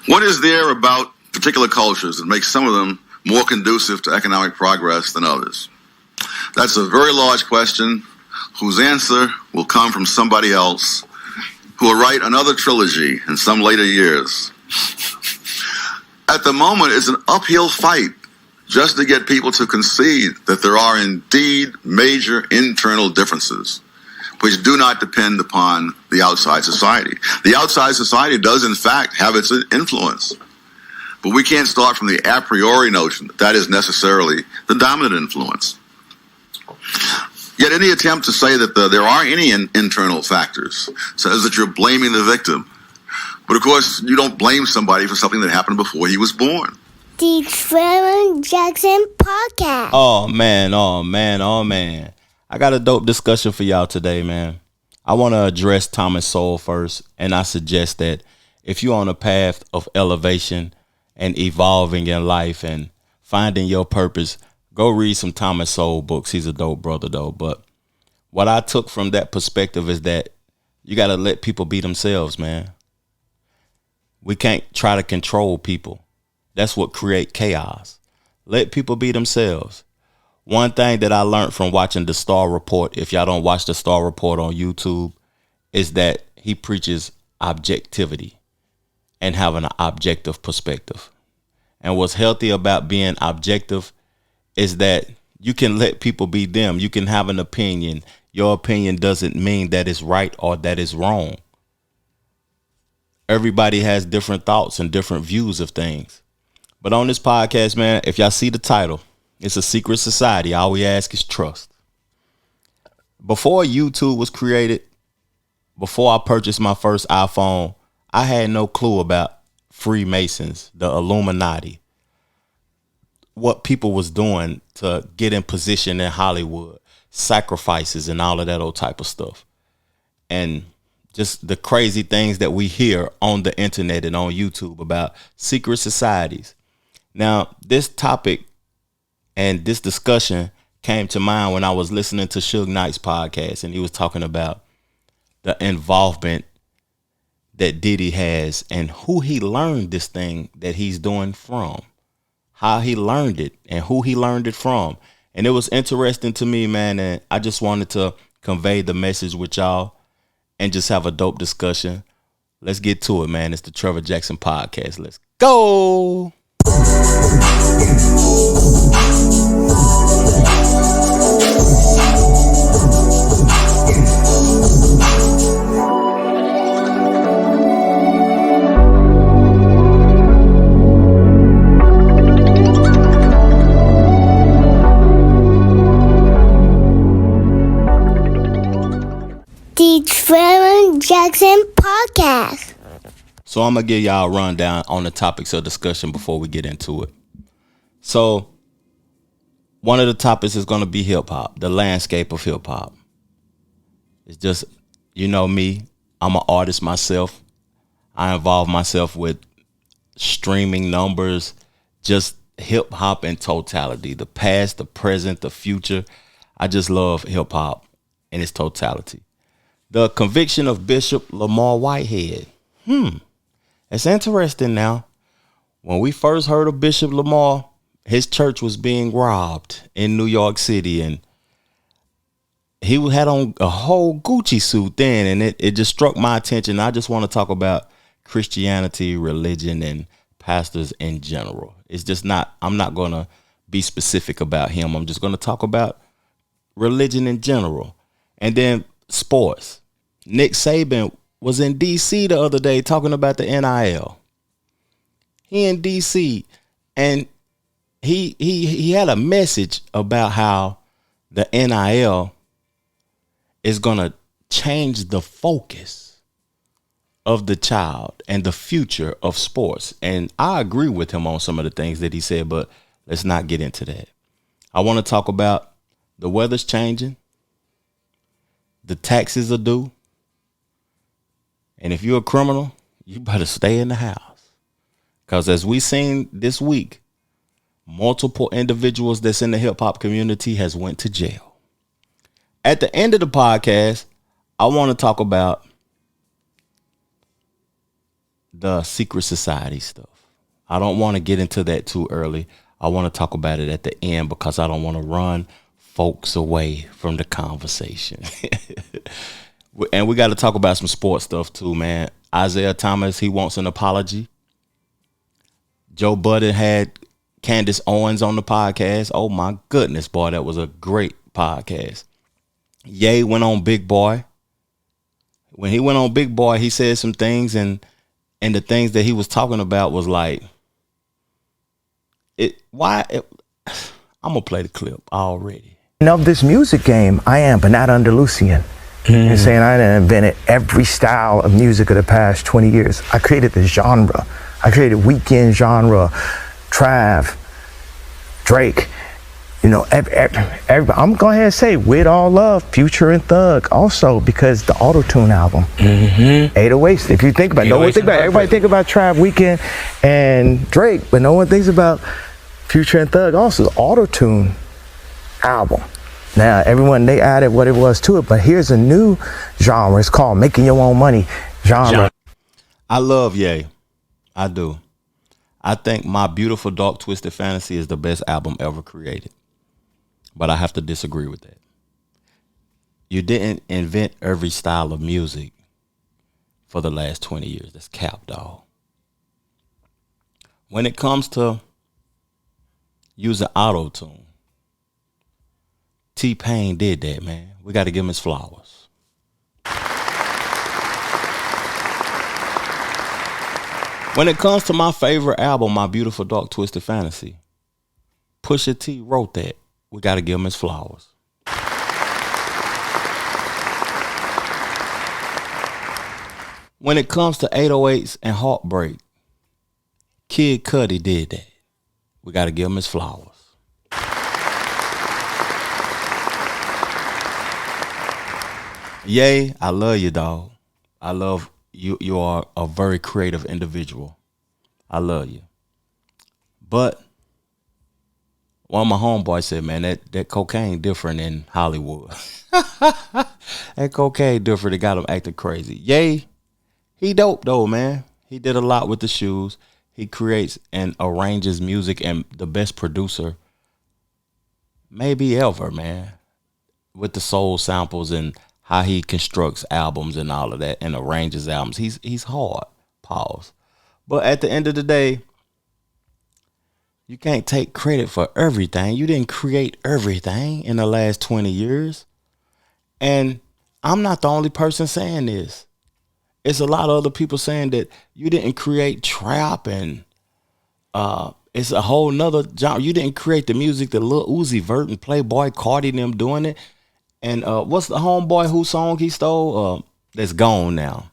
What is there about particular cultures that makes some of them more conducive to economic progress than others? That's a very large question whose answer will come from somebody else who will write another trilogy in some later years. At the moment, it's an uphill fight just to get people to concede that there are indeed major internal differences which do not depend upon the outside society. The outside society does, in fact, have its influence. But we can't start from the a priori notion that that is necessarily the dominant influence. Yet any attempt to say that there are any internal factors says that you're blaming the victim. But of course, you don't blame somebody for something that happened before he was born. The Trevor Jackson Podcast. Oh, man. I got a dope discussion for y'all today, man. I want to address Thomas Sowell first, and I suggest that if you're on a path of elevation and evolving in life and finding your purpose, go read some Thomas Sowell books. He's a dope brother, though. But what I took from that perspective is that you got to let people be themselves, man. We can't try to control people. That's what create chaos. Let people be themselves. One thing that I learned from watching the Star Report, if y'all don't watch the Star Report on YouTube, is that he preaches objectivity and having an objective perspective. And what's healthy about being objective is that you can let people be them. You can have an opinion. Your opinion doesn't mean that it's right or that it's wrong. Everybody has different thoughts and different views of things. But on this podcast, man, if y'all see the title, it's a secret society. All we ask is trust. Before YouTube was created, before I purchased my first iPhone, I had no clue about Freemasons, the Illuminati, what people was doing to get in position in Hollywood, sacrifices and all of that old type of stuff. And just the crazy things that we hear on the internet and on YouTube about secret societies. Now, this topic and this discussion came to mind when I was listening to Suge Knight's podcast, and he was talking about the involvement that Diddy has and who he learned this thing that he's doing from, how he learned it and who he learned it from. And it was interesting to me, man, and I just wanted to convey the message with y'all and just have a dope discussion. Let's get to it, man. It's the Trevor Jackson Podcast. Let's go. The Trevor Jackson Podcast. So I'm going to give y'all a rundown on the topics of discussion before we get into it. So one of the topics is going to be hip hop, the landscape of hip hop. It's just, you know me, I'm an artist myself. I involve myself with streaming numbers, just hip hop in totality, the past, the present, the future. I just love hip hop in its totality. The conviction of Bishop Lamar Whitehead. It's interesting now. When we first heard of Bishop Lamar, his church was being robbed in New York City, and he had on a whole Gucci suit then, and it just struck my attention. I just want to talk about Christianity, religion, and pastors in general. It's just not, I'm not going to be specific about him. I'm just going to talk about religion in general. And then sports. Nick Saban was in D.C. the other day talking about the NIL. He in D.C. and he had a message about how the NIL is going to change the focus of the child and the future of sports. And I agree with him on some of the things that he said, but let's not get into that. I want to talk about the weather's changing. The taxes are due. And if you're a criminal, you better stay in the house. Because as we seen this week, multiple individuals that's in the hip hop community has went to jail. At the end of the podcast, I want to talk about the secret society stuff. I don't want to get into that too early. I want to talk about it at the end because I don't want to run folks away from the conversation. And we got to talk about some sports stuff too, man. Isaiah Thomas, he wants an apology. Joe Budden had Candace Owens on the podcast. Oh my goodness, boy, that was a great podcast. Ye went on BigBoi. When he went on BigBoi, he said some things, and the things that he was talking about was like, I'm gonna play the clip already. Of this music game, I am, but not under Lucian. And saying I invented every style of music of the past 20 years. I created the genre. I created weekend genre, Trav, Drake. You know, everybody, I'm going ahead and say, with all love, Future and Thug also, because the auto-tune album. 808s, if you think about it, no one think about it. Everybody think about Trav, Weekend, and Drake, but no one thinks about Future and Thug also, the auto-tune album. Now, everyone, they added what it was to it, but here's a new genre. It's called Making Your Own Money genre. I love Ye. I do. I think My Beautiful Dark Twisted Fantasy is the best album ever created. But I have to disagree with that. You didn't invent every style of music for the last 20 years. That's cap, dog. When it comes to using auto-tune, T-Pain did that, man. We got to give him his flowers. When it comes to my favorite album, My Beautiful Dark Twisted Fantasy, Pusha T wrote that. We got to give him his flowers. When it comes to 808s and Heartbreak, Kid Cudi did that. We got to give him his flowers. Yay, I love you, dog. I love you. You are a very creative individual. I love you. But one of my homeboys said, man, that cocaine different in Hollywood. That cocaine different. It got him acting crazy. Yay, he dope, though, man. He did a lot with the shoes. He creates and arranges music, and the best producer maybe ever, man, with the soul samples and how he constructs albums and all of that and arranges albums. He's hard. Pause. But at the end of the day, you can't take credit for everything. You didn't create everything in the last 20 years. And I'm not the only person saying this. It's a lot of other people saying that you didn't create trap, and it's a whole nother genre. You didn't create the music that Lil Uzi Vert and Playboy Cardi and them doing it. And what's the homeboy whose song he stole? That's gone now.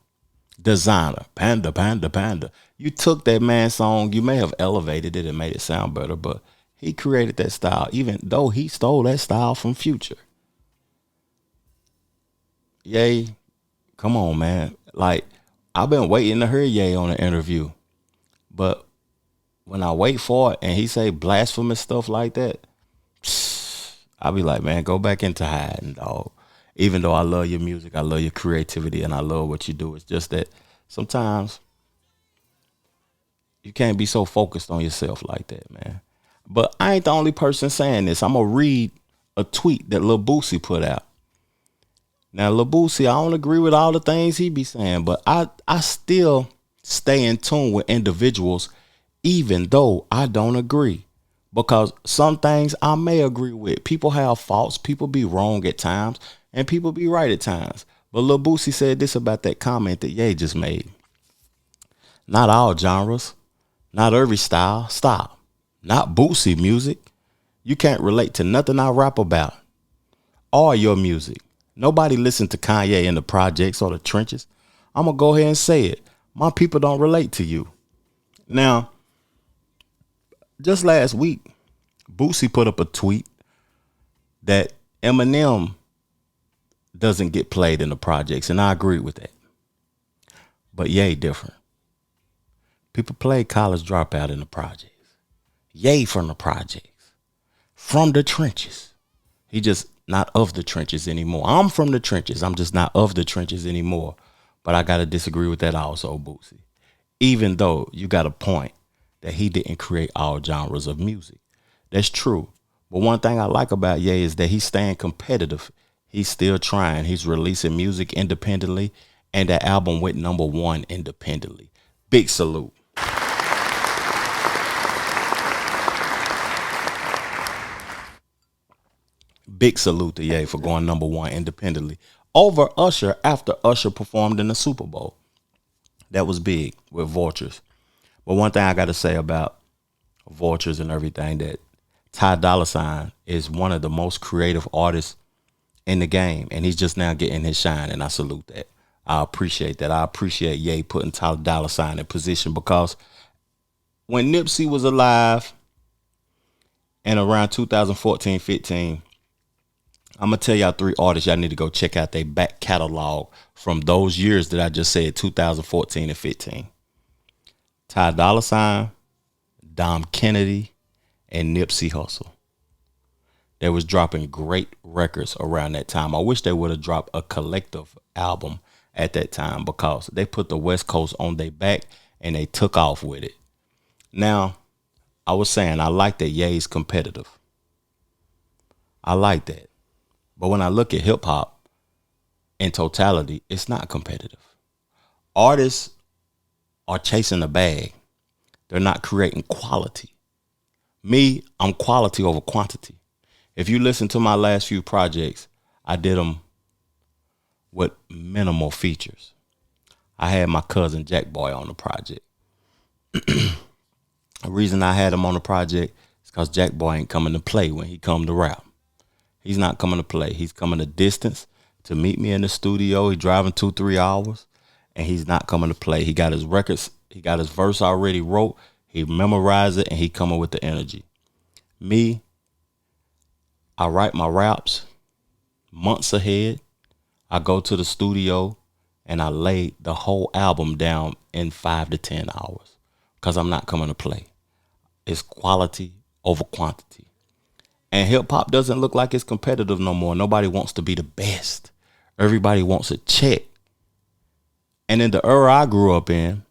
Designer. Panda, Panda, Panda. You took that man's song. You may have elevated it and made it sound better, but he created that style, even though he stole that style from Future. Yay. Come on, man. Like, I've been waiting to hear Ye on an interview. But when I wait for it and he say blasphemous stuff like that, I'll be like, man, go back into hiding, dog. Even though I love your music, I love your creativity, and I love what you do. It's just that sometimes you can't be so focused on yourself like that, man. But I ain't the only person saying this. I'm going to read a tweet that Lil Boosie put out. Now, Lil Boosie, I don't agree with all the things he be saying, but I still stay in tune with individuals even though I don't agree. Because some things I may agree with. People have faults. People be wrong at times. And people be right at times. But Lil Boosie said this about that comment that Ye just made. Not all genres. Not every style. Stop. Not Boosie music. You can't relate to nothing I rap about. Or your music. Nobody listened to Kanye in the projects or the trenches. I'm going to go ahead and say it. My people don't relate to you. Now, just last week, Boosie put up a tweet that Eminem doesn't get played in the projects, and I agree with that. But Ye different. People play College Dropout in the projects. Ye from the projects. From the trenches. He just not of the trenches anymore. I'm from the trenches. I'm just not of the trenches anymore. But I got to disagree with that also, Boosie. even though you got a point that he didn't create all genres of music. That's true. But one thing I like about Ye is that he's staying competitive. He's still trying. He's releasing music independently, and that album went #1 independently. Big salute. Big salute to Ye for going #1 independently over Usher after Usher performed in the Super Bowl. That was big with Vultures. But one thing I got to say about Vultures and everything, that Ty Dolla $ign is one of the most creative artists in the game, and he's just now getting his shine, and I salute that. I appreciate that. I appreciate Ye putting Ty Dolla $ign in position, because when Nipsey was alive and around 2014-15, I'm going to tell y'all 3 artists y'all need to go check out their back catalog from those years that I just said, 2014 and 15. Ty Dolla $ign, Dom Kennedy, and Nipsey Hussle. They was dropping great records around that time. I wish they would have dropped a collective album at that time, because they put the West Coast on their back and they took off with it. Now, I was saying I like that Ye's competitive. I like that. But when I look at hip hop in totality, it's not competitive. Artists are chasing a bag. They're not creating quality. Me, I'm quality over quantity. If you listen to my last few projects, I did them with minimal features. I had my cousin BigBoi on the project. The reason I had him on the project is because BigBoi ain't coming to play when he come to rap. He's not coming to play. He's coming a distance to meet me in the studio. He's driving 2-3 hours, and he's not coming to play. He got his records. He got his verse already wrote. He memorized it, and he coming with the energy. Me, I write my raps months ahead. I go to the studio, and I lay the whole album down in 5 to 10 hours, because I'm not coming to play. It's quality over quantity. And hip hop doesn't look like it's competitive no more. Nobody wants to be the best. Everybody wants a check. And in the era I grew up in,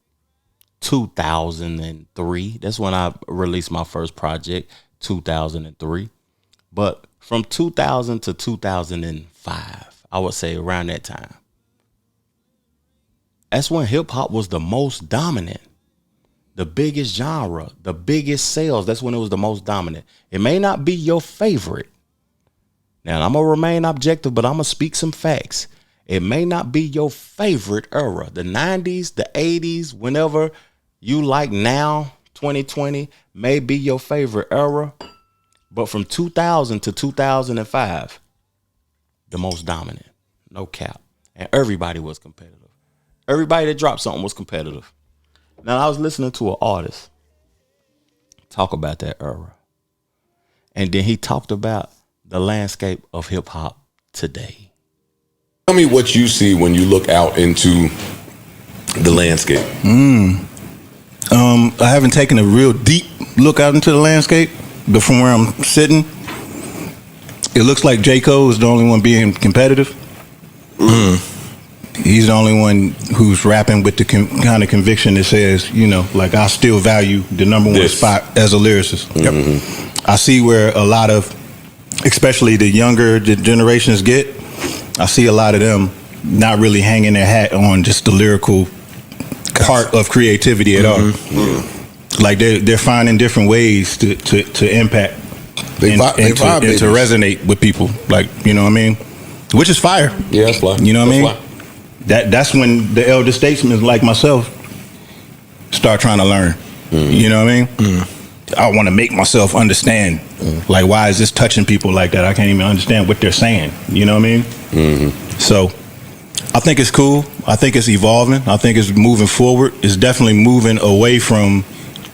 2003, that's when I released my first project, 2003. But from 2000 to 2005, I would say around that time, that's when hip hop was the most dominant. The biggest genre, the biggest sales. That's when it was the most dominant. It may not be your favorite. Now, I'm going to remain objective, but I'm going to speak some facts. It may not be your favorite era. The 90s, the 80s, whenever you like now, 2020, may be your favorite era. But from 2000 to 2005, the most dominant. No cap. And everybody was competitive. Everybody that dropped something was competitive. Now, I was listening to an artist talk about that era. And then he talked about the landscape of hip hop today. Tell me what you see when you look out into the landscape. I haven't taken a real deep look out into the landscape, but from where I'm sitting, it looks like J. Cole is the only one being competitive. He's the only one who's rapping with the kind of conviction that says, you know, like, I still value the #1 spot as a lyricist. I see where a lot of, especially the younger generations get, I see a lot of them not really hanging their hat on just the lyrical part of creativity at all. Like they're finding different ways to impact and to resonate with people. Like, you know what I mean? Which is fire. Yeah, that's why. You know what I mean? That's when the elder statesmen like myself start trying to learn. You know what I mean? I want to make myself understand. Like, why is this touching people like that? I can't even understand what they're saying. You know what I mean? So I think it's cool. I think it's evolving. I think it's moving forward. It's definitely moving away from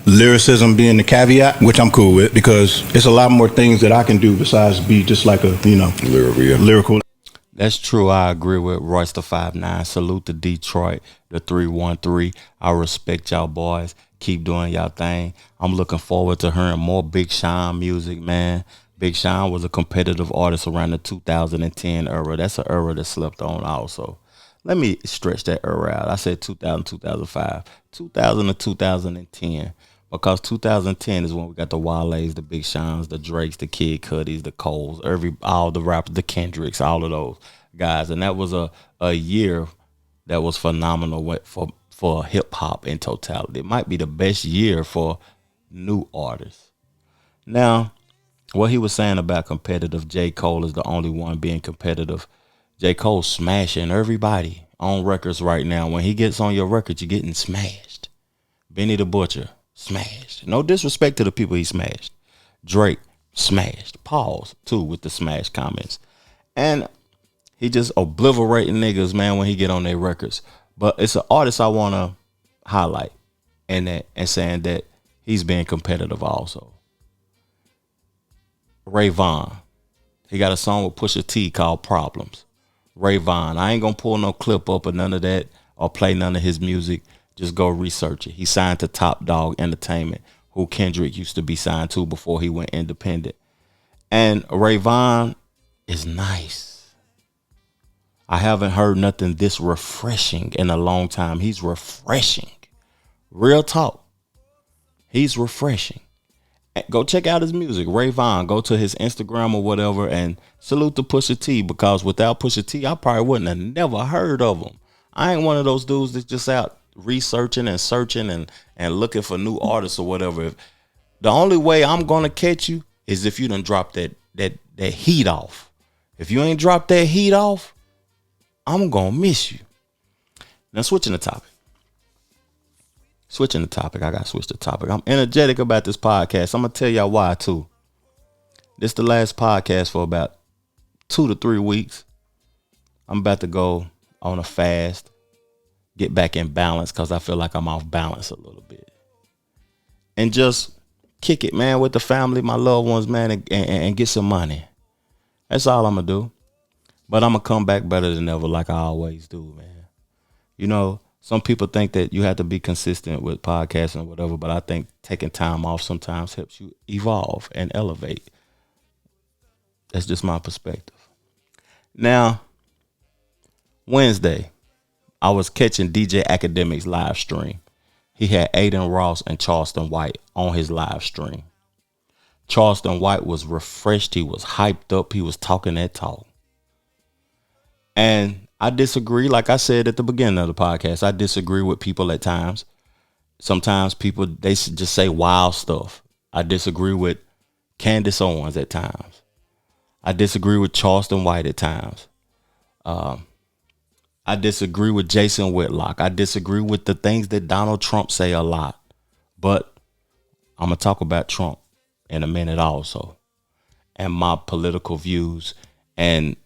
lyricism being the caveat, which I'm cool with, because it's a lot more things that I can do besides be just like a, you know, lyrical. That's true. I agree with Royce the 5'9". Salute to Detroit, the 313. I respect y'all boys. Keep doing y'all thing. I'm looking forward to hearing more Big Sean music, man. Big Sean was a competitive artist around the 2010 era. That's an era that slept on also. let me stretch that era out. I said 2000, 2005, 2000 to 2010, because 2010 is when we got the Wale's, the Big Sean's, the Drake's, the Kid Cudi's, the Coles, all the rappers, the Kendricks, all of those guys. And that was a year that was phenomenal for hip hop in totality. It might be the best year for new artists. Now, what he was saying about competitive, J. Cole is the only one being competitive. J. Cole smashing everybody on records right now. When he gets on your record, you're getting smashed. Benny the Butcher, smashed. No disrespect to the people he smashed. Drake, smashed. Pause, too, with the smash comments. And he just obliterating niggas, man, when he get on their records. But it's an artist I want to highlight and saying that he's being competitive also. Ray Vaughn. He got a song with Pusha T called Problems. Ray Vaughn. I ain't going to pull no clip up or none of that or play none of his music. Just go research it. He signed to Top Dog Entertainment, who Kendrick used to be signed to before he went independent. And Ray Vaughn is nice. I haven't heard nothing this refreshing in a long time. He's refreshing. Real talk. He's refreshing. Go check out his music, Ray Vaughn. Go to his Instagram or whatever and salute to Pusha T, because without Pusha T, I probably wouldn't have never heard of him. I ain't one of those dudes that's just out researching and searching and looking for new artists or whatever. The only way I'm gonna catch you is if you done drop that heat off. If you ain't dropped that heat off, I'm gonna miss you. Now switching the topic. I gotta switch the topic. I'm energetic about this podcast. I'm gonna tell y'all why too. This the last podcast for about 2 to 3 weeks. I'm about to go on a fast, get back in balance, because I feel like I'm off balance a little bit. And just kick it, man, with the family, my loved ones, man, and get some money. That's all I'm gonna do. But I'm gonna come back better than ever, like I always do, man. You know, some people think that you have to be consistent with podcasting or whatever, but I think taking time off sometimes helps you evolve and elevate. That's just my perspective. Now, Wednesday, I was catching DJ Academic's live stream. He had Aiden Ross and Charleston White on his live stream. Charleston White was refreshed. He was hyped up. He was talking that talk. And I disagree. Like I said at the beginning of the podcast, I disagree with people at times. Sometimes people, they just say wild stuff. I disagree with Candace Owens at times. I disagree with Charleston White at times. I disagree with Jason Whitlock. I disagree with the things that Donald Trump say a lot. But I'm going to talk about Trump in a minute also, and my political views and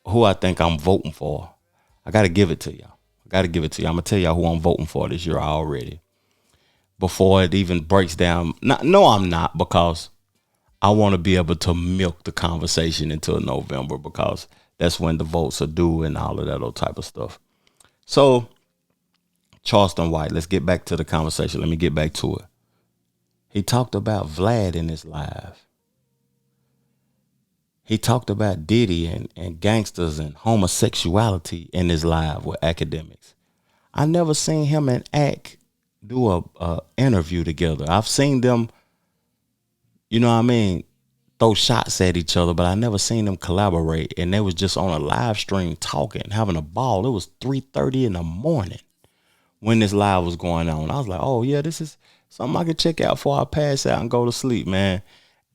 who I think I'm voting for. I got to give it to y'all. I'm going to tell y'all who I'm voting for this year already, before it even breaks down. No, I'm not, because I want to be able to milk the conversation until November, because that's when the votes are due and all of that old type of stuff. So, Charleston White, let's get back to the conversation. Let me get back to it. He talked about Vlad in his live. He talked about Diddy and gangsters and homosexuality in his live with Academics. I never seen him and Ack do a interview together. I've seen them, you know what I mean, throw shots at each other, but I never seen them collaborate. And they was just on a live stream talking, having a ball. It was 3:30 in the morning when this live was going on. I was like, oh yeah, this is something I could check out before I pass out and go to sleep, man.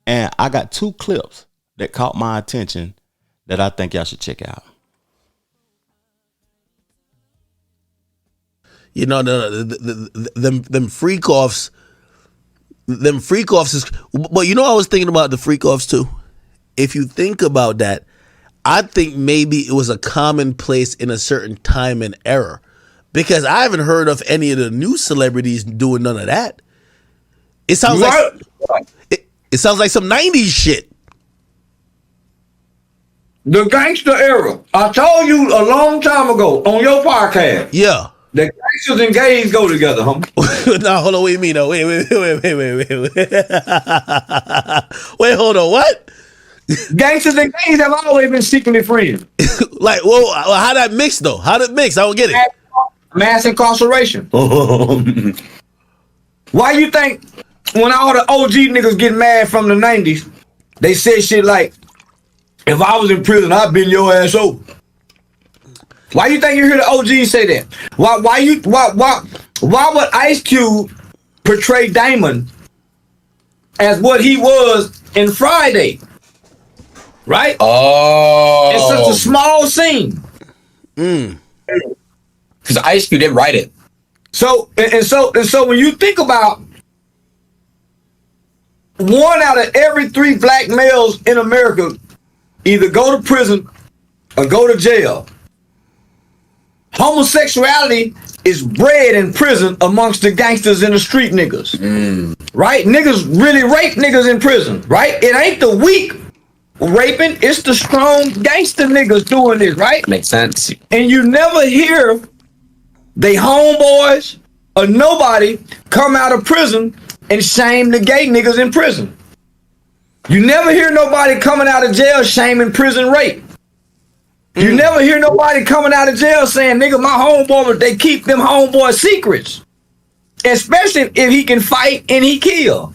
And I got 2 clips that caught my attention that I think y'all should check out. You know, them freak offs. Them freak offs is, but you know, I was thinking about the freak offs too. If you think about that, I think maybe it was a commonplace in a certain time and era, because I haven't heard of any of the new celebrities doing none of that. It sounds like it sounds like some 90s shit. The gangster era. I told you a long time ago on your podcast. Yeah. The gangsters and gays go together, homie. Now, hold on. What do you mean? No, wait. Wait, hold on. What? Gangsters and gangs have always been secretly friends. Like, well, how that mix though? How that mix? I don't get it. Mass incarceration. Why you think when all the OG niggas get mad from the 90s, they said shit like, if I was in prison, I'd bend your ass over. Why you think you hear the OG say that? Why would Ice Cube portray Damon as what he was in Friday? Right? Oh. It's such a small scene. Because Ice Cube didn't write it. So when you think about 1 out of every 3 black males in America either go to prison or go to jail. Homosexuality is bred in prison amongst the gangsters and the street niggas. Right? Niggas really rape niggas in prison, right? It ain't the weak raping, it's the strong gangster niggas doing this, right? Makes sense. And you never hear they homeboys or nobody come out of prison and shame the gay niggas in prison. You never hear nobody coming out of jail shaming prison rape. You never hear nobody coming out of jail saying, nigga, my homeboy, but they keep them homeboy secrets. Especially if he can fight and he kill.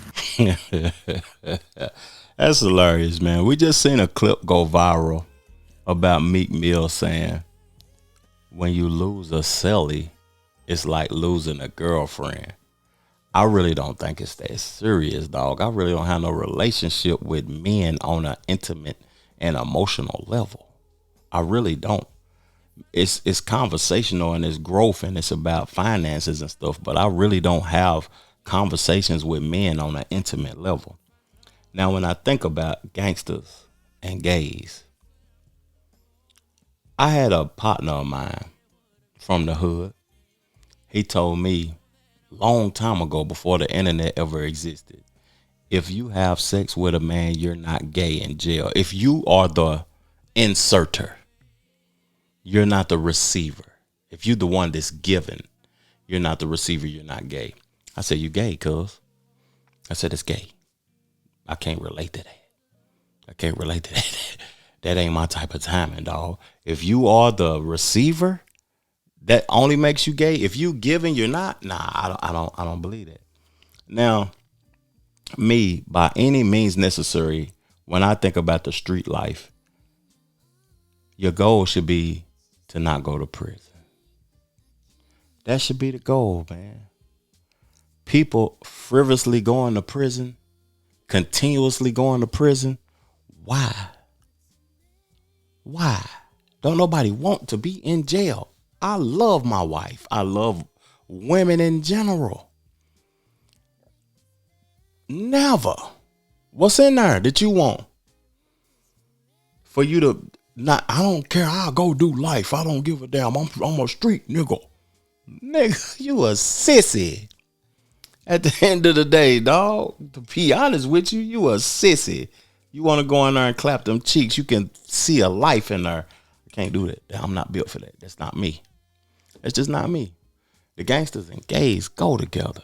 That's hilarious, man. We just seen a clip go viral about Meek Mill saying, when you lose a celly, it's like losing a girlfriend. I really don't think it's that serious, dog. I really don't have no relationship with men on an intimate and emotional level. I really don't. It's conversational and it's growth and it's about finances and stuff, but I really don't have conversations with men on an intimate level. Now, when I think about gangsters and gays, I had a partner of mine from the hood. He told me long time ago, before the internet ever existed, if you have sex with a man, you're not gay in jail. If you are the inserter, you're not the receiver. If you're the one that's given, you're not the receiver, you're not gay. I said, you gay, cuz. I said, it's gay. I can't relate to that. I can't relate to that. That ain't my type of timing, dog. If you are the receiver, that only makes you gay. If you giving, you're not. Nah, I don't believe that. Now, me, by any means necessary, when I think about the street life, your goal should be to not go to prison. That should be the goal, man. People frivolously going to prison, continuously going to prison. Why? Why? Don't nobody want to be in jail. I love my wife. I love women in general. Never. What's in there that you want? For you to not, I don't care. I'll go do life. I don't give a damn. I'm a street nigga. Nigga, you a sissy. At the end of the day, dog, to be honest with you, you a sissy. You want to go in there and clap them cheeks. You can see a life in there. I can't do that. I'm not built for that. That's not me. That's just not me. The gangsters and gays go together.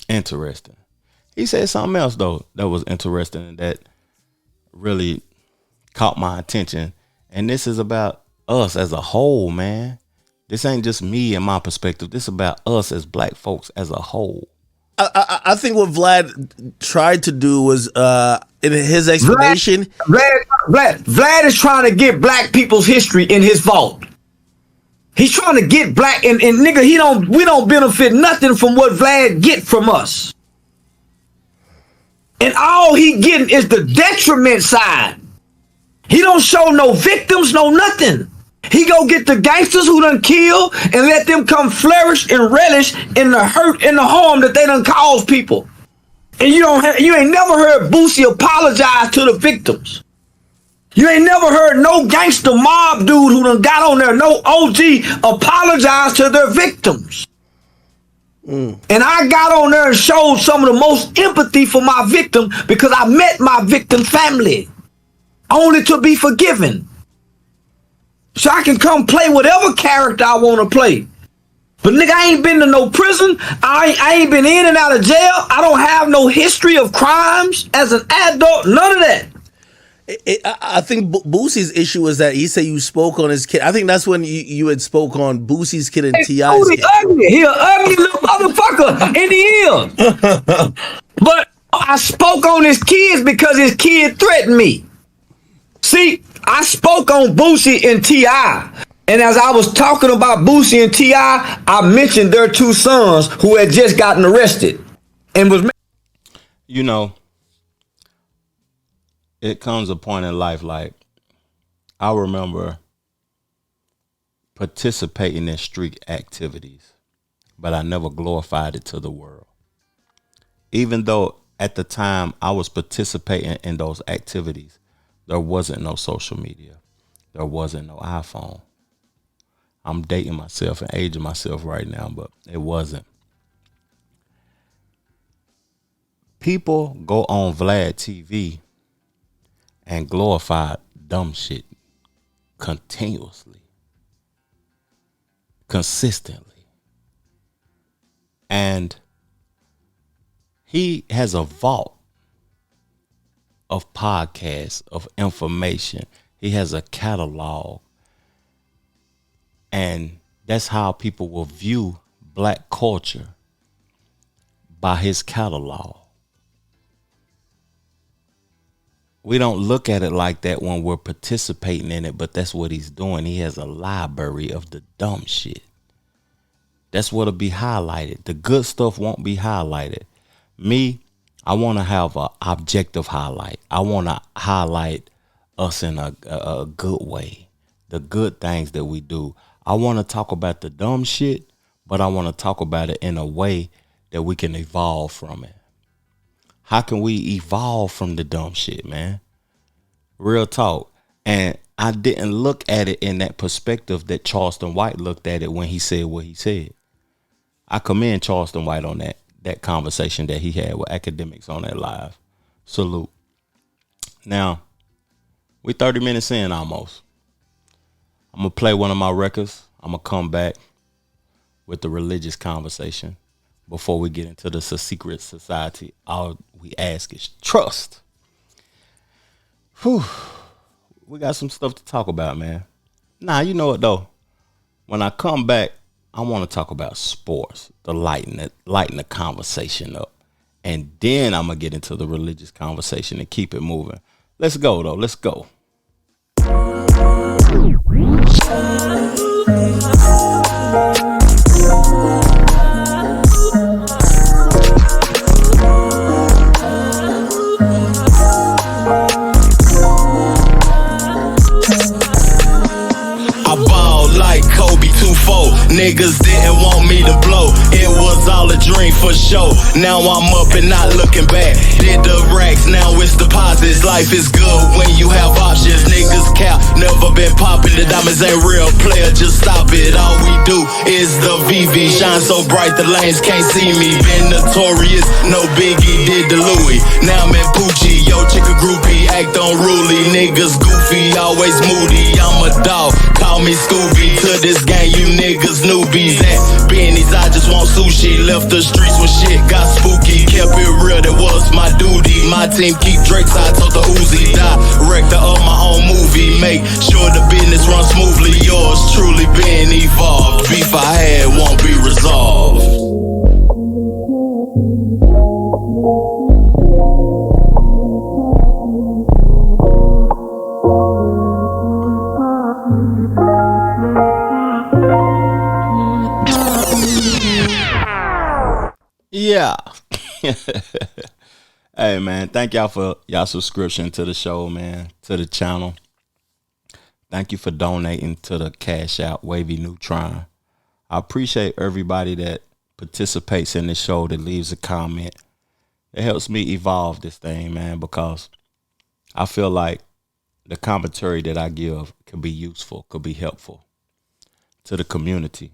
Interesting. He said something else, though, that was interesting and that really caught my attention. And this is about us as a whole, man. This ain't just me and my perspective. This is about us as black folks as a whole. I think what Vlad tried to do was in his explanation. Vlad is trying to get black people's history in his vault. He's trying to get black and nigga, we don't benefit nothing from what Vlad get from us. And all he getting is the detriment side. He don't show no victims, no nothing. He go get the gangsters who done kill and let them come flourish and relish in the hurt and the harm that they done caused people. And you ain't never heard Boosie apologize to the victims. You ain't never heard no gangster mob dude who done got on there, no OG, apologize to their victims. And I got on there and showed some of the most empathy for my victim because I met my victim family only to be forgiven. So I can come play whatever character I want to play. But nigga, I ain't been to no prison. I ain't been in and out of jail. I don't have no history of crimes as an adult. None of that. I think Boosie's issue is that he said you spoke on his kid. I think that's when you had spoke on Boosie's kid and T.I.'s kid. Ugly. He an ugly little motherfucker in the ear. But I spoke on his kids because his kid threatened me. See, I spoke on Boosie and T.I. And as I was talking about Boosie and T.I., I mentioned their two sons who had just gotten arrested and was. You know, it comes a point in life, like, I remember participating in street activities, but I never glorified it to the world. Even though at the time I was participating in those activities, there wasn't no social media. There wasn't no iPhone. I'm dating myself and aging myself right now, but it wasn't. People go on Vlad TV and glorify dumb shit continuously, consistently. And he has a vault of podcasts, of information. He has a catalog. And that's how people will view black culture, by his catalog. We don't look at it like that when we're participating in it, but that's what he's doing. He has a library of the dumb shit. That's what'll be highlighted. The good stuff won't be highlighted. Me, I want to have an objective highlight. I want to highlight us in a good way, the good things that we do. I want to talk about the dumb shit, but I want to talk about it in a way that we can evolve from it. How can we evolve from the dumb shit, man? Real talk. And I didn't look at it in that perspective that Charleston White looked at it when he said what he said. I commend Charleston White on that conversation that he had with academics on that live. Salute. Now, we 30 minutes in almost. I'm going to play one of my records. I'm going to come back with the religious conversation before we get into the secret society. All we ask is trust. Whew. We got some stuff to talk about, man. Nah, you know what, though? When I come back, I want to talk about sports, to lighten the conversation up. And then I'm going to get into the religious conversation and keep it moving. Let's go, though. Let's go. Niggas didn't want me to blow. It was all a dream for sure. Now I'm up and not looking back. Did the racks, now it's deposits. Life is good when you have options. Niggas cap, never been popping. The diamonds ain't real, player, just stop it. All we do is the VV. Shine so bright the lanes can't see me. Been notorious, no biggie, did the Louis. Now I'm in Poochie, yo chicken groupie. Act unruly, niggas goofy, always moody. I'm a dog, call me Scooby. To this gang, you niggas newbies. At Benny's, I just want sushi. Left the streets when shit got spooky. Kept it real, that was my duty. My team keep Drake's, I told the Uzi. Director of my own movie. Make sure the business runs smoothly. Yours truly been evolved. Beef I had won't be resolved. Yeah. Hey, man, thank y'all for y'all subscription to the show, man, to the channel. Thank you for donating to the Cash Out Wavy Neutron. I appreciate everybody that participates in the show, that leaves a comment. It helps me evolve this thing, man, because I feel like the commentary that I give could be useful, could be helpful to the community,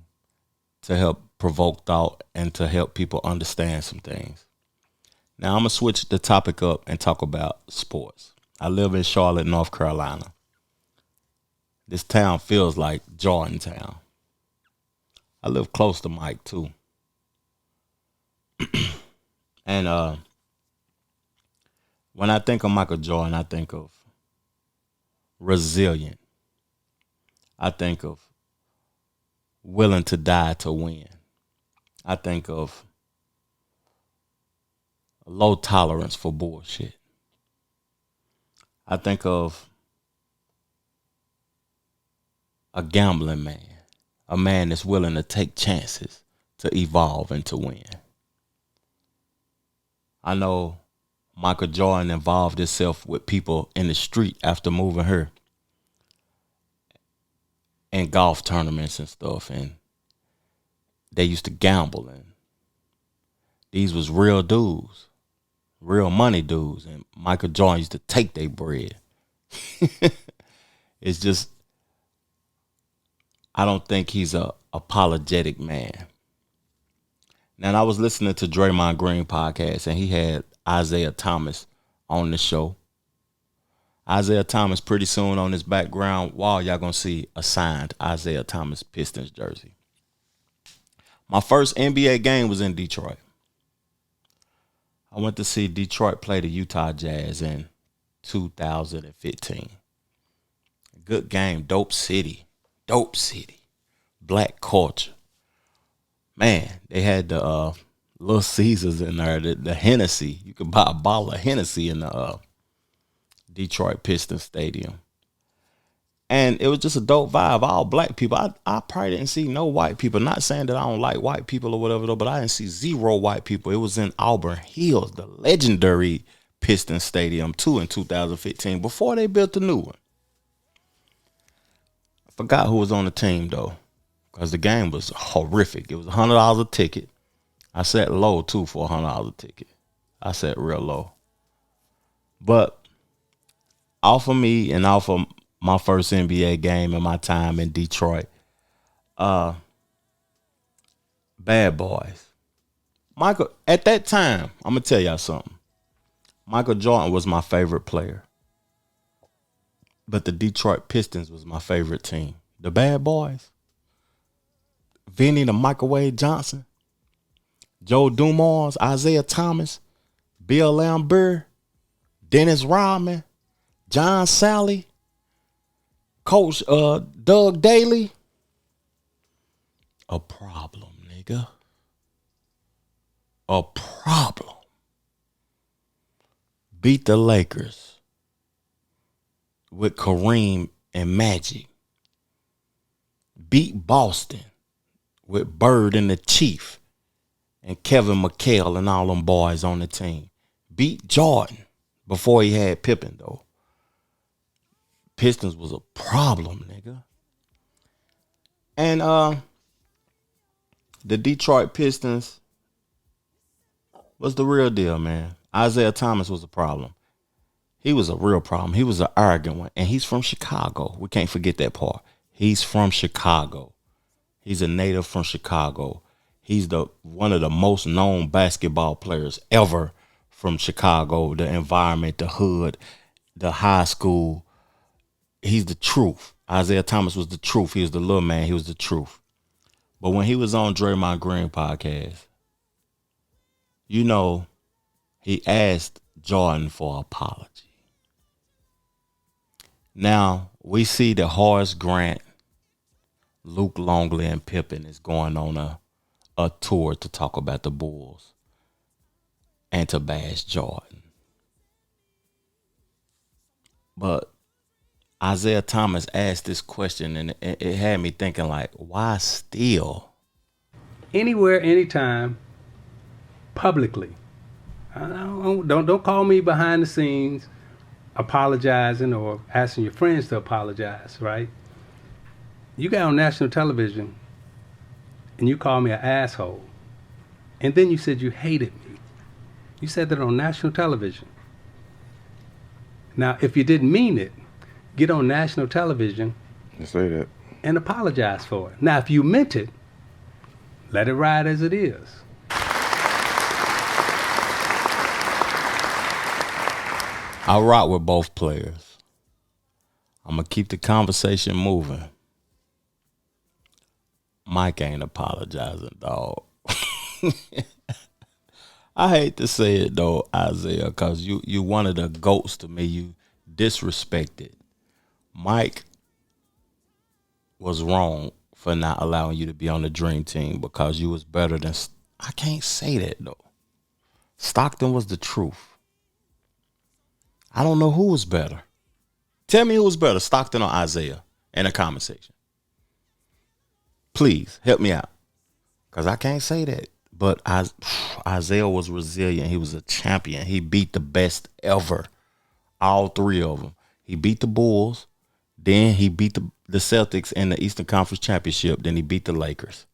to help provoke thought and to help people understand some things. Now I'm going to switch the topic up and talk about sports. I live in Charlotte, North Carolina. This town feels like Jordan Town. I live close to Mike too. And when I think of Michael Jordan, I think of resilient. I think of willing to die to win. I think of low tolerance for bullshit. I think of a gambling man, a man that's willing to take chances to evolve and to win. I know Michael Jordan involved himself with people in the street after moving here in golf tournaments and stuff, and they used to gamble, and these was real dudes, real money dudes, and Michael Jordan used to take their bread. It's just, I don't think he's a apologetic man. Now, I was listening to Draymond Green podcast, and he had Isaiah Thomas on the show. Isaiah Thomas, pretty soon on his background wall, y'all gonna see a signed Isaiah Thomas Pistons jersey. My first NBA game was in Detroit. I went to see Detroit play the Utah Jazz in 2015. Good game, dope city, black culture. Man, they had the Little Caesars in there, the Hennessy. You could buy a bottle of Hennessy in the Detroit Pistons Stadium. And it was just a dope vibe, all black people. I probably didn't see no white people. Not saying that I don't like white people or whatever, though, but I didn't see zero white people. It was in Auburn Hills, the legendary Pistons Stadium, too, in 2015, before they built the new one. I forgot who was on the team, though, because the game was horrific. It was $100 a ticket. I sat low, too, for $100 a ticket. I sat real low. But off of me and off of my first NBA game and my time in Detroit, Bad Boys. Michael, at that time, I'm going to tell y'all something. Michael Jordan was my favorite player. But the Detroit Pistons was my favorite team. The Bad Boys, Vinny the Microwave Johnson, Joe Dumars, Isaiah Thomas, Bill Lambert, Dennis Rodman, John Sally, Coach Doug Daly. A problem, nigga. A problem. Beat the Lakers with Kareem and Magic. Beat Boston with Bird and the Chief and Kevin McHale and all them boys on the team. Beat Jordan before he had Pippen, though. Pistons was a problem, nigga. And the Detroit Pistons was the real deal, man. Isaiah Thomas was a problem. He was a real problem. He was an arrogant one. And he's from Chicago. We can't forget that part. He's from Chicago. He's a native from Chicago. He's one of the most known basketball players ever from Chicago. The environment, the hood, the high school. He's the truth. Isaiah Thomas was the truth. He was the little man. He was the truth. But when he was on Draymond Green podcast, you know, he asked Jordan for an apology. Now, we see that Horace Grant, Luke Longley, and Pippen is going on a tour to talk about the Bulls and to bash Jordan. But Isaiah Thomas asked this question, and it had me thinking, like, why still? Anywhere, anytime, publicly. Don't call me behind the scenes apologizing or asking your friends to apologize, right? You got on national television and you called me an asshole. And then you said you hated me. You said that on national television. Now, if you didn't mean it, get on national television and say that and apologize for it. Now, if you meant it, let it ride as it is. I rock with both players. I'm going to keep the conversation moving. Mike ain't apologizing, dog. I hate to say it though, Isaiah, because you one of the GOATs to me. You disrespected. Mike was wrong for not allowing you to be on the dream team because you was better than. I can't say that though. Stockton was the truth. I don't know who was better. Tell me who was better, Stockton or Isaiah, in the comment section. Please help me out, because I can't say that. But Isaiah was resilient. He was a champion. He beat the best ever, all three of them. He beat the Bulls. Then he beat the Celtics in the Eastern Conference Championship. Then he beat the Lakers.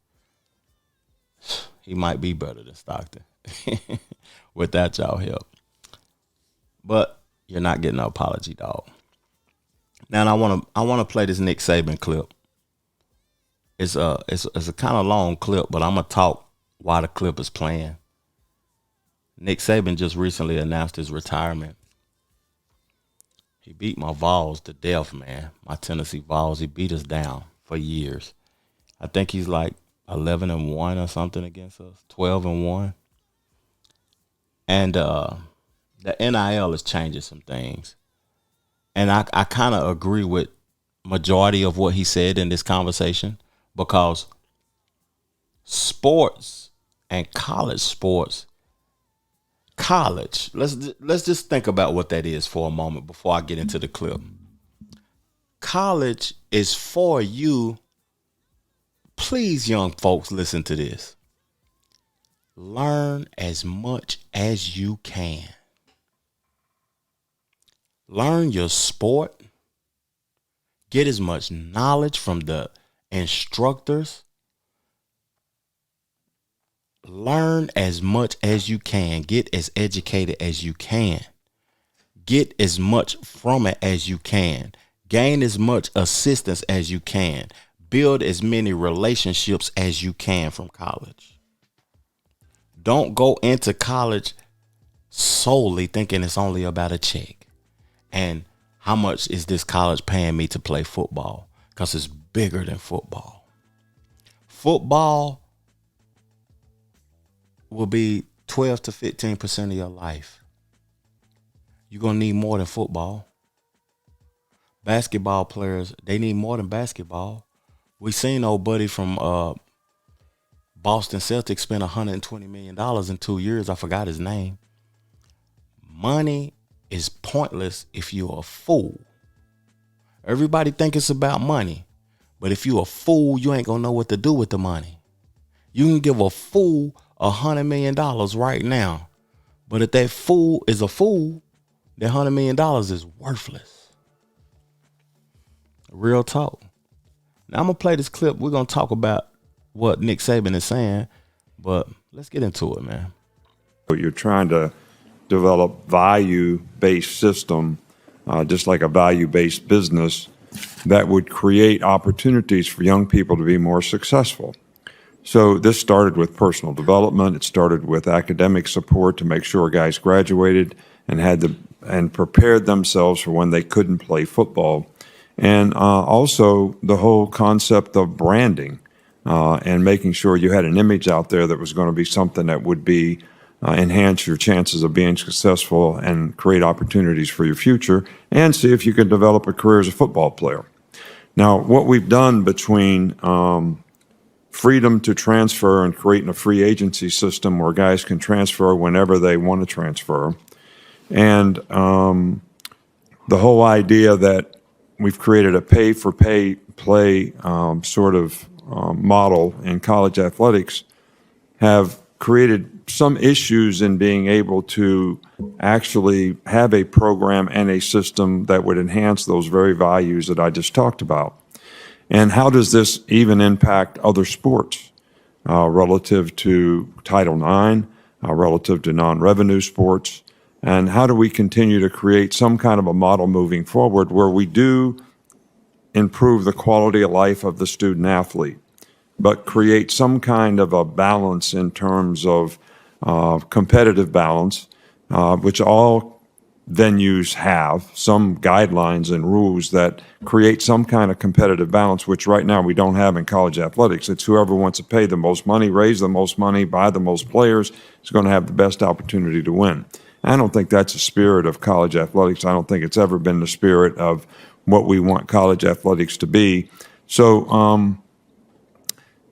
He might be better than Stockton without y'all help. But you're not getting an apology, dog. Now I want to play this Nick Saban clip. It's a kind of long clip, but I'm gonna talk while the clip is playing. Nick Saban just recently announced his retirement. He beat my Vols to death, man. My Tennessee Vols. He beat us down for years. I think he's like 11-1 or something against us. 12-1. And the NIL is changing some things. And I kind of agree with majority of what he said in this conversation, because sports and college sports, let's just think about what that is for a moment before I get into the clip. College is for you. Please, young folks, listen to this. Learn as much as you can. Learn your sport. Get as much knowledge from the instructors. Learn as much as you can. Get as educated as you can. Get as much from it as you can. Gain as much assistance as you can. Build as many relationships as you can from college. Don't go into college solely thinking it's only about a check. And how much is this college paying me to play football? Because it's bigger than football. Football will be 12 to 15% of your life. You're going to need more than football. Basketball players, they need more than basketball. We seen old buddy from Boston Celtics spend $120 million in 2 years. I forgot his name. Money is pointless if you're a fool. Everybody think it's about money. But if you're a fool, you ain't going to know what to do with the money. You can give a fool $100 million right now. But if that fool is a fool, that $100 million is worthless. Real talk. Now I'm going to play this clip. We're going to talk about what Nick Saban is saying, but let's get into it, man. You're trying to develop value-based system, just like a value-based business, that would create opportunities for young people to be more successful. So this started with personal development. It started with academic support to make sure guys graduated and prepared themselves for when they couldn't play football. And also the whole concept of branding and making sure you had an image out there that was going to be something that would be enhance your chances of being successful and create opportunities for your future, and see if you can develop a career as a football player. Now, what we've done between freedom to transfer and creating a free agency system where guys can transfer whenever they want to transfer, and the whole idea that we've created a pay-for-play sort of model in college athletics, have created some issues in being able to actually have a program and a system that would enhance those very values that I just talked about. And how does this even impact other sports relative to Title IX, relative to non-revenue sports? And how do we continue to create some kind of a model moving forward where we do improve the quality of life of the student athlete, but create some kind of a balance in terms of competitive balance, which all venues have some guidelines and rules that create some kind of competitive balance, which right now we don't have in college athletics. It's whoever wants to pay the most money, raise the most money, buy the most players is going to have the best opportunity to win. I don't think that's the spirit of college athletics. I don't think it's ever been the spirit of what we want college athletics to be. So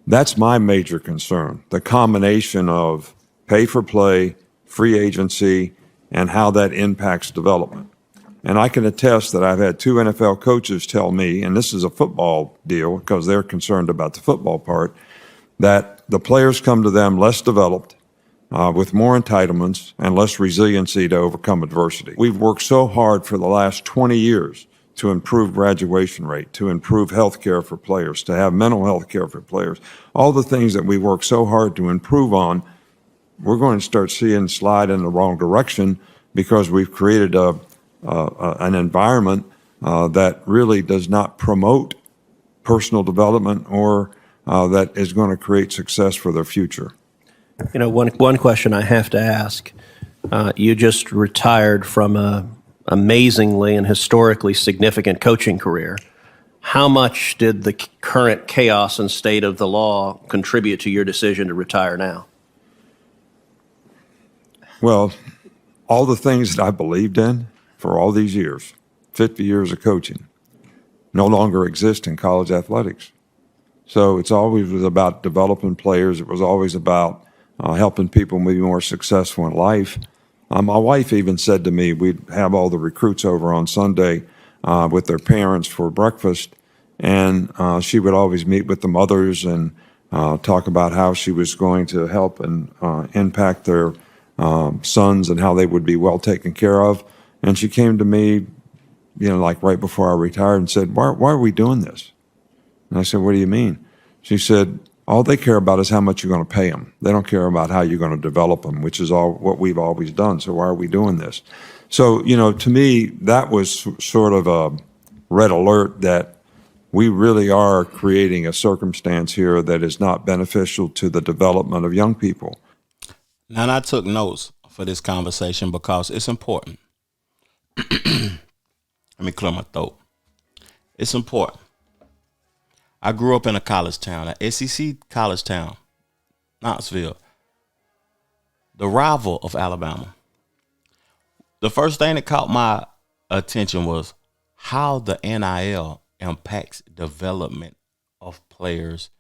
that's my major concern, the combination of pay for play, free agency, and how that impacts development. And I can attest that I've had 2 NFL coaches tell me, and this is a football deal because they're concerned about the football part, that the players come to them less developed, with more entitlements and less resiliency to overcome adversity. We've worked so hard for the last 20 years to improve graduation rate, to improve health care for players, to have mental health care for players. All the things that we work so hard to improve on, we're going to start seeing slide in the wrong direction because we've created an environment that really does not promote personal development or that is going to create success for their future. You know, one question I have to ask. You just retired from a amazingly and historically significant coaching career. How much did the current chaos and state of the law contribute to your decision to retire now? Well, all the things that I believed in for all these years, 50 years of coaching, no longer exist in college athletics. So it's always was about developing players. It was always about helping people be more successful in life. My wife even said to me, we'd have all the recruits over on Sunday with their parents for breakfast, and she would always meet with the mothers and talk about how she was going to help and impact their sons and how they would be well taken care of. And she came to me, you know, like right before I retired and said, why are we doing this? And I said, what do you mean? She said, all they care about is how much you're going to pay them. They don't care about how you're going to develop them, which is all what we've always done. So why are we doing this? So, you know, to me, that was sort of a red alert that we really are creating a circumstance here that is not beneficial to the development of young people. Now, I took notes for this conversation because it's important. Let me clear my throat. It's important. I grew up in a college town, an SEC college town, Knoxville, the rival of Alabama. The first thing that caught my attention was how the NIL impacts development of players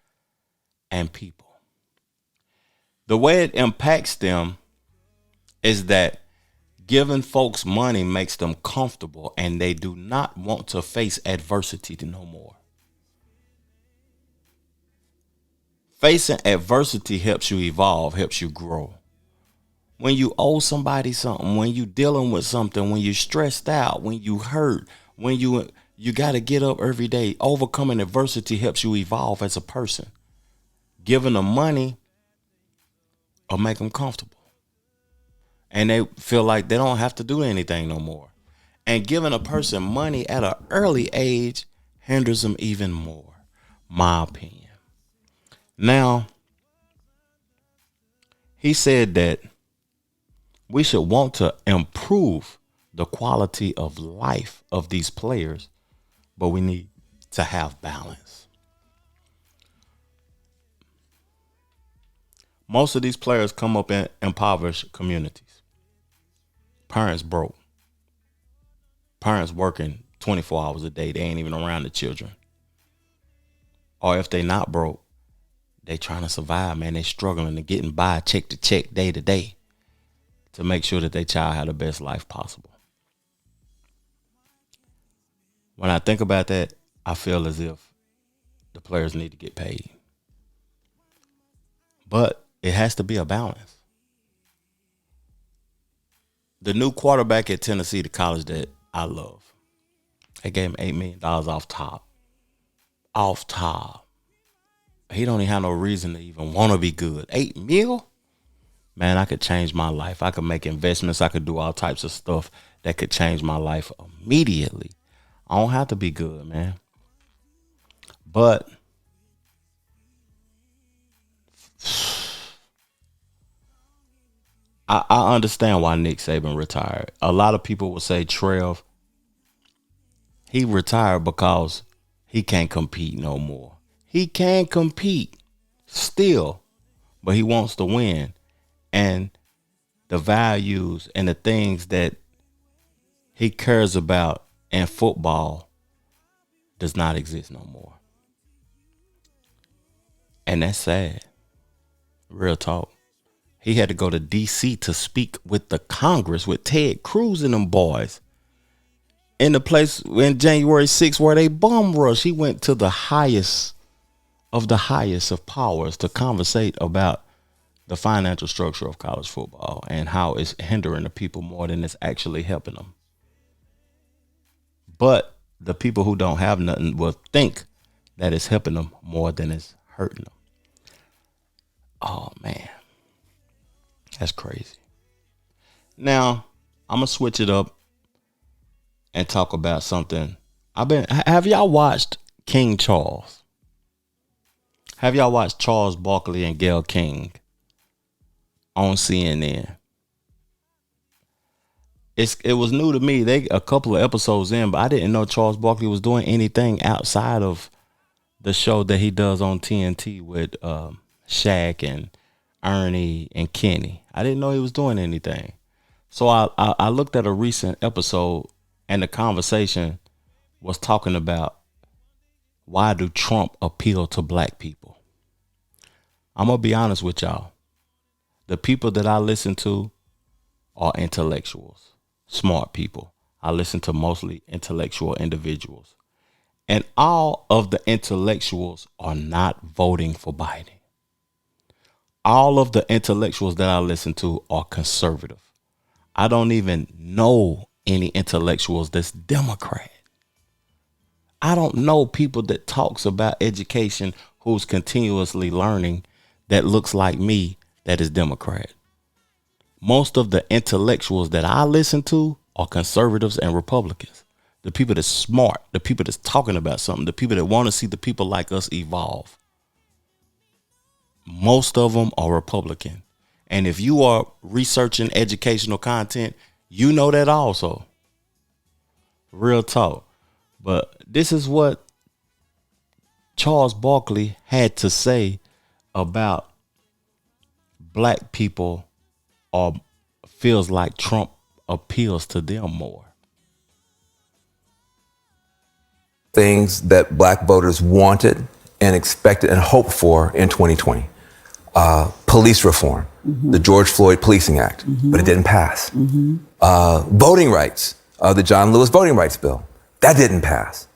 and people. The way it impacts them is that giving folks money makes them comfortable and they do not want to face adversity no more. Facing adversity helps you evolve, helps you grow. When you owe somebody something, when you dealing with something, when you're stressed out, when you hurt, when you got to get up every day, overcoming adversity helps you evolve as a person. Giving them money will make them comfortable. And they feel like they don't have to do anything no more. And giving a person money at an early age hinders them even more, my opinion. Now, he said that we should want to improve the quality of life of these players, but we need to have balance. Most of these players come up in impoverished communities. Parents broke. Parents working 24 hours a day. They ain't even around the children. Or if they not broke, they trying to survive, man. They struggling to getting by check to check, day to day to make sure that their child had the best life possible. When I think about that, I feel as if the players need to get paid. But it has to be a balance. The new quarterback at Tennessee, the college that I love, they gave him $8 million off top. Off top. He don't even have no reason to even want to be good. $8 million? Man, I could change my life. I could make investments. I could do all types of stuff that could change my life immediately. I don't have to be good, man. But I understand why Nick Saban retired. A lot of people will say Trev, he retired because he can't compete no more. He can compete still, but he wants to win. And the values and the things that he cares about in football does not exist no more. And that's sad. Real talk. He had to go to D.C. to speak with the Congress, with Ted Cruz and them boys. In the place in January 6th where they bomb rush, he went to the highest of powers to conversate about the financial structure of college football and how it's hindering the people more than it's actually helping them. But the people who don't have nothing will think that it's helping them more than it's hurting them. Oh, man. That's crazy. Now, I'm going to switch it up and talk about something. Have y'all watched King Charles? Have y'all watched Charles Barkley and Gayle King on CNN? It was new to me. They a couple of episodes in, but I didn't know Charles Barkley was doing anything outside of the show that he does on TNT with Shaq and Ernie and Kenny. I didn't know he was doing anything. So I looked at a recent episode, and the conversation was talking about why do Trump appeal to black people? I'm going to be honest with y'all. The people that I listen to are intellectuals, smart people. I listen to mostly intellectual individuals. And all of the intellectuals are not voting for Biden. All of the intellectuals that I listen to are conservative. I don't even know any intellectuals that's Democrat. I don't know people that talks about education who's continuously learning that looks like me that is Democrat. Most of the intellectuals that I listen to are conservatives and Republicans. The people that's smart, the people that's talking about something, the people that want to see the people like us evolve. Most of them are Republican. And if you are researching educational content, you know that also. Real talk. But this is what Charles Barkley had to say about black people, or feels like Trump appeals to them more. Things that black voters wanted and expected and hoped for in 2020. Police reform, the George Floyd Policing Act, but it didn't pass. Voting rights, the John Lewis Voting Rights Bill, that didn't pass.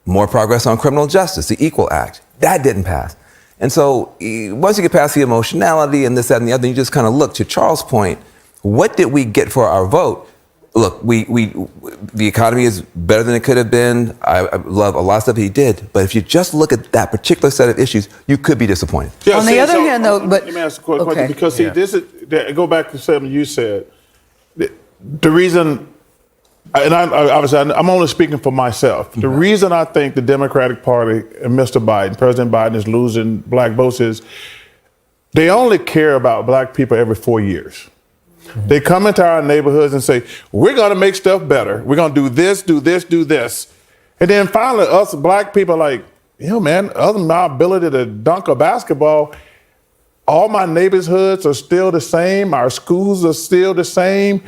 More progress on criminal justice, the Equal Act, that didn't pass. And so once you get past the emotionality and this, that, and the other, you just kind of look to Charles' point, what did we get for our vote? Look, the economy is better than it could have been. I love a lot of stuff he did. But if you just look at that particular set of issues, you could be disappointed. Yeah, on the other hand, though, but let me ask a quick question, because this is go back to something you said. The reason, and I'm only speaking for myself. The reason I think the Democratic Party and Mr. Biden, President Biden, is losing black votes is they only care about black people every 4 years. They come into our neighborhoods and say, we're going to make stuff better. We're going to do this, do this, do this. And then finally, us black people are like, man, other than my ability to dunk a basketball, all my neighborhoods are still the same. Our schools are still the same.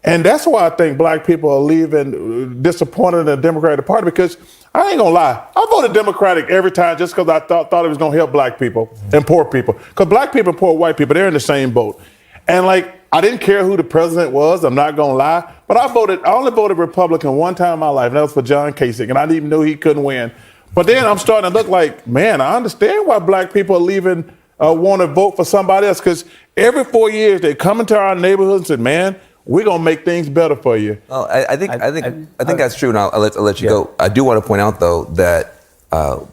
And that's why I think black people are leaving disappointed in the Democratic Party, because I ain't going to lie. I voted Democratic every time just because I thought it was going to help black people and poor people. Because black people and poor white people, they're in the same boat. And I didn't care who the president was, I'm not gonna lie, but I only voted Republican one time in my life, and that was for John Kasich, and I didn't even know he couldn't win. But then I'm starting to look like, man, I understand why black people are leaving, want to vote for somebody else, because every 4 years they come into our neighborhoods and say, man, we're gonna make things better for you. Well, I think that's true, and I'll let you go. I do want to point out, though, that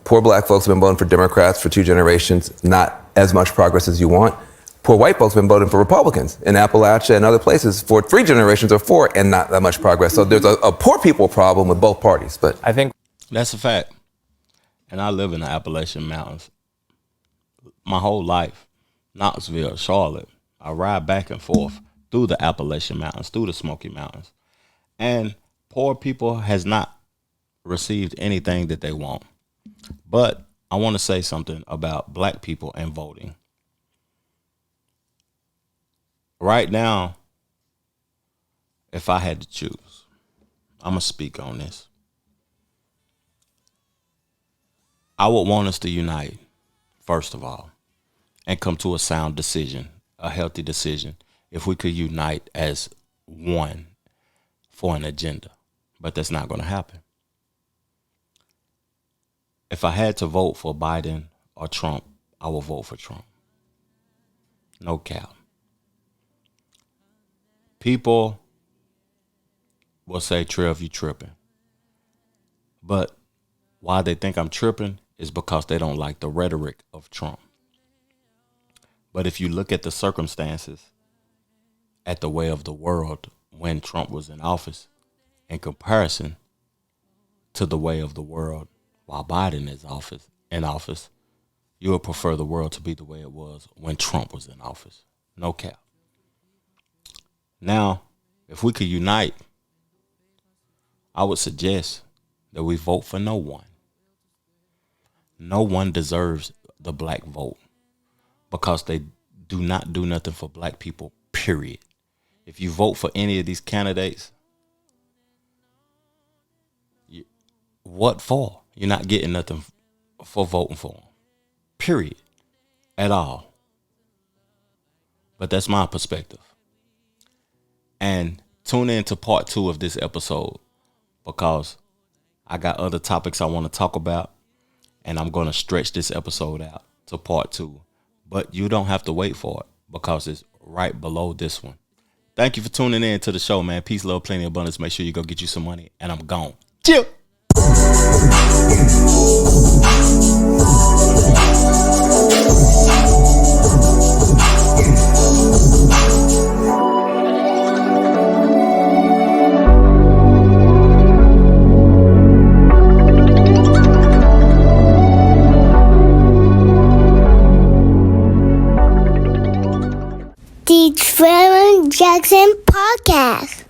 poor black folks have been voting for Democrats for 2 generations, not as much progress as you want. Poor white folks have been voting for Republicans in Appalachia and other places for 3 generations or 4, and not that much progress. So there's a poor people problem with both parties. But I think that's a fact. And I live in the Appalachian Mountains my whole life. Knoxville, Charlotte. I ride back and forth through the Appalachian Mountains, through the Smoky Mountains. And poor people has not received anything that they want. But I want to say something about black people and voting. Right now, if I had to choose, I'm going to speak on this. I would want us to unite, first of all, and come to a sound decision, a healthy decision, if we could unite as one for an agenda. But that's not going to happen. If I had to vote for Biden or Trump, I would vote for Trump. No cap. People will say, Trev, you tripping. But why they think I'm tripping is because they don't like the rhetoric of Trump. But if you look at the circumstances at the way of the world when Trump was in office, in comparison to the way of the world while Biden is in office, you would prefer the world to be the way it was when Trump was in office. No cap. Now, if we could unite, I would suggest that we vote for no one. No one deserves the black vote because they do not do nothing for black people, period. If you vote for any of these candidates, what for? You're not getting nothing for voting for them, period, at all. But that's my perspective. And tune in to part 2 of this episode because I got other topics I want to talk about, and I'm going to stretch this episode out to part 2. But you don't have to wait for it because it's right below this one. Thank you for tuning in to the show, man. Peace, love, plenty, abundance. Make sure you go get you some money, and I'm gone. Chill. The Trevor Jackson Podcast.